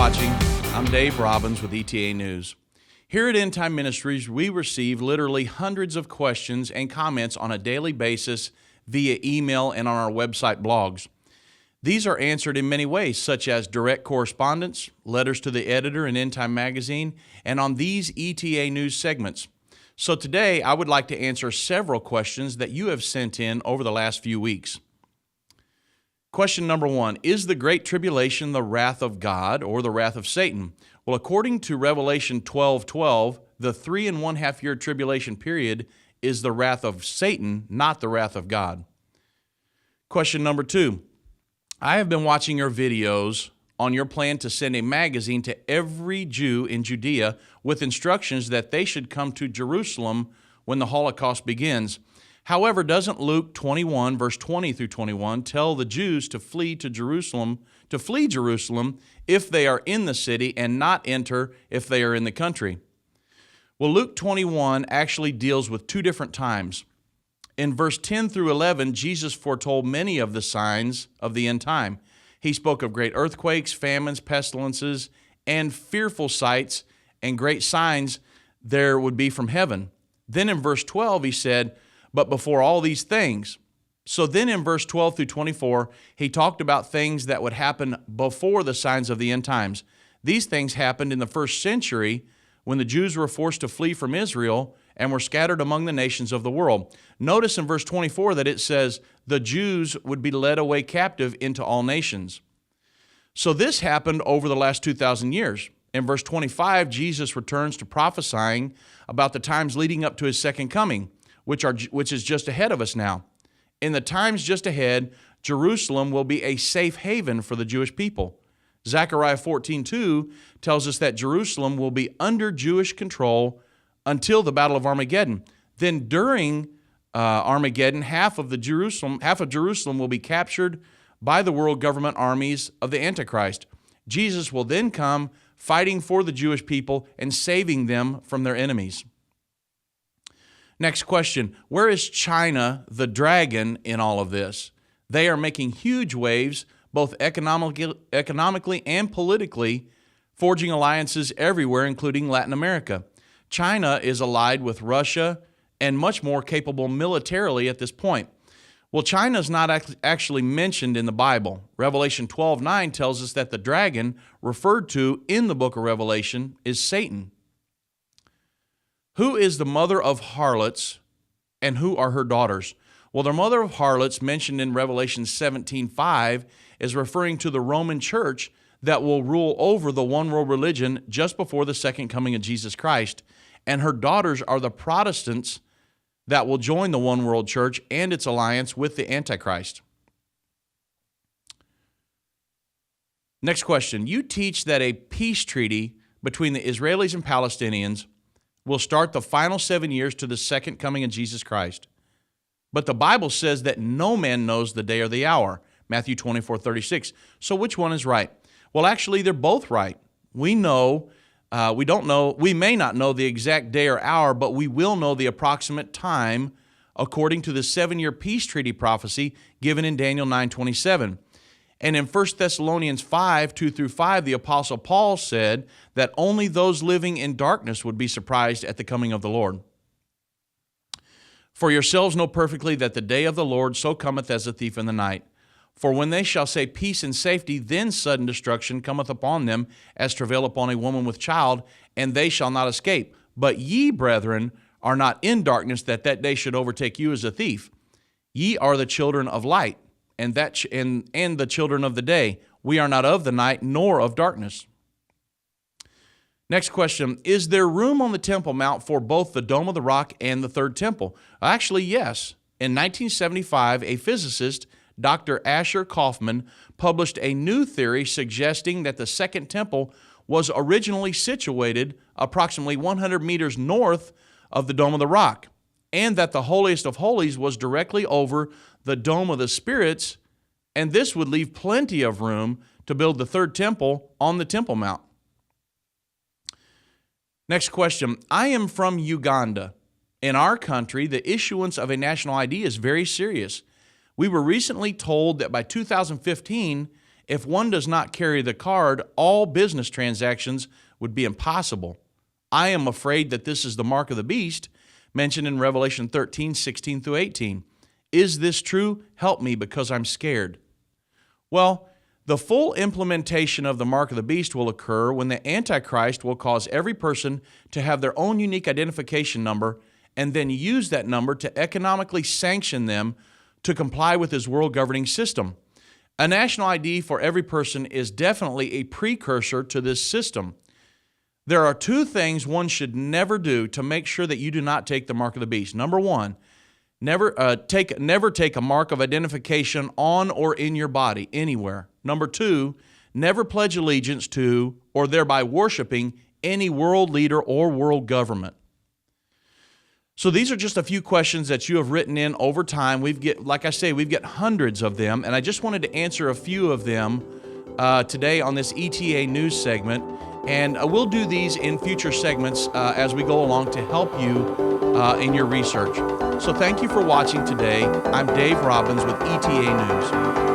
watching. I'm Dave Robbins with ETA News. Here at Endtime Ministries, we receive literally hundreds of questions and comments on a daily basis via email and on our website blogs. These are answered in many ways, such as direct correspondence, letters to the editor in Endtime Magazine, and on these ETA News segments. So today, I would like to answer several questions that you have sent in over the last few weeks. Question number 1, is the Great Tribulation the wrath of God or the wrath of Satan? Well, according to Revelation 12:12, the 3.5 year tribulation period is the wrath of Satan, not the wrath of God. Question number 2, I have been watching your videos on your plan to send a magazine to every Jew in Judea with instructions that they should come to Jerusalem when the Holocaust begins. However, doesn't Luke 21, verse 20 through 21, tell the Jews to flee Jerusalem if they are in the city and not enter if they are in the country? Well, Luke 21 actually deals with two different times. In verse 10 through 11, Jesus foretold many of the signs of the end time. He spoke of great earthquakes, famines, pestilences, and fearful sights and great signs there would be from heaven. Then in verse 12, he said, but before all these things. So then in verse 12 through 24, he talked about things that would happen before the signs of the end times. These things happened in the first century when the Jews were forced to flee from Israel and were scattered among the nations of the world. Notice in verse 24 that it says the Jews would be led away captive into all nations. So this happened over the last 2,000 years. In verse 25, Jesus returns to prophesying about the times leading up to his second coming, which is just ahead of us now. In the times just ahead, Jerusalem will be a safe haven for the Jewish people. Zechariah 14:2 tells us that Jerusalem will be under Jewish control until the Battle of Armageddon. Then during Armageddon, half of Jerusalem will be captured by the world government armies of the Antichrist. Jesus will then come fighting for the Jewish people and saving them from their enemies. Next question, where is China, the dragon, in all of this? They are making huge waves, both economically and politically, forging alliances everywhere, including Latin America. China is allied with Russia and much more capable militarily at this point. Well, China is not actually mentioned in the Bible. Revelation 12:9 tells us that the dragon referred to in the book of Revelation is Satan. Who is the mother of harlots and who are her daughters? Well, the mother of harlots mentioned in Revelation 17:5 is referring to the Roman church that will rule over the one world religion just before the second coming of Jesus Christ. And her daughters are the Protestants that will join the one world church and its alliance with the Antichrist. Next question. You teach that a peace treaty between the Israelis and Palestinians will start the final 7 years to the second coming of Jesus Christ. But the Bible says that no man knows the day or the hour, Matthew 24:36. So which one is right? Well, actually, they're both right. We may not know the exact day or hour, but we will know the approximate time according to the 7-year peace treaty prophecy given in Daniel 9:27. And in 1 Thessalonians 5:2-5, the Apostle Paul said that only those living in darkness would be surprised at the coming of the Lord. For yourselves know perfectly that the day of the Lord so cometh as a thief in the night. For when they shall say peace and safety, then sudden destruction cometh upon them, as travail upon a woman with child, and they shall not escape. But ye, brethren, are not in darkness, that day should overtake you as a thief. Ye are the children of light, and the children of the day. We are not of the night, nor of darkness. Next question, is there room on the Temple Mount for both the Dome of the Rock and the third temple? Actually, yes. In 1975, a physicist, Dr. Asher Kaufman, published a new theory suggesting that the second temple was originally situated approximately 100 meters north of the Dome of the Rock, and that the holiest of holies was directly over the Dome of the Spirits, and this would leave plenty of room to build the third temple on the Temple Mount. Next question. I am from Uganda. In our country, the issuance of a national ID is very serious. We were recently told that by 2015, If one does not carry the card, all business transactions would be impossible. I am afraid that this is the mark of the beast mentioned in Revelation 13:16 through 18. Is this true? Help me, because I'm scared. Well, the full implementation of the mark of the beast will occur when the Antichrist will cause every person to have their own unique identification number and then use that number to economically sanction them to comply with his world governing system. A national ID for every person is definitely a precursor to this system. There are two things one should never do to make sure that you do not take the mark of the beast. Number one, never take a mark of identification on or in your body anywhere. Number two, never pledge allegiance to or thereby worshiping any world leader or world government. So these are just a few questions that you have written in over time. We've got hundreds of them, and I just wanted to answer a few of them today on this ETA news segment. And we'll do these in future segments as we go along to help you in your research. So thank you for watching today. I'm Dave Robbins with ETA News.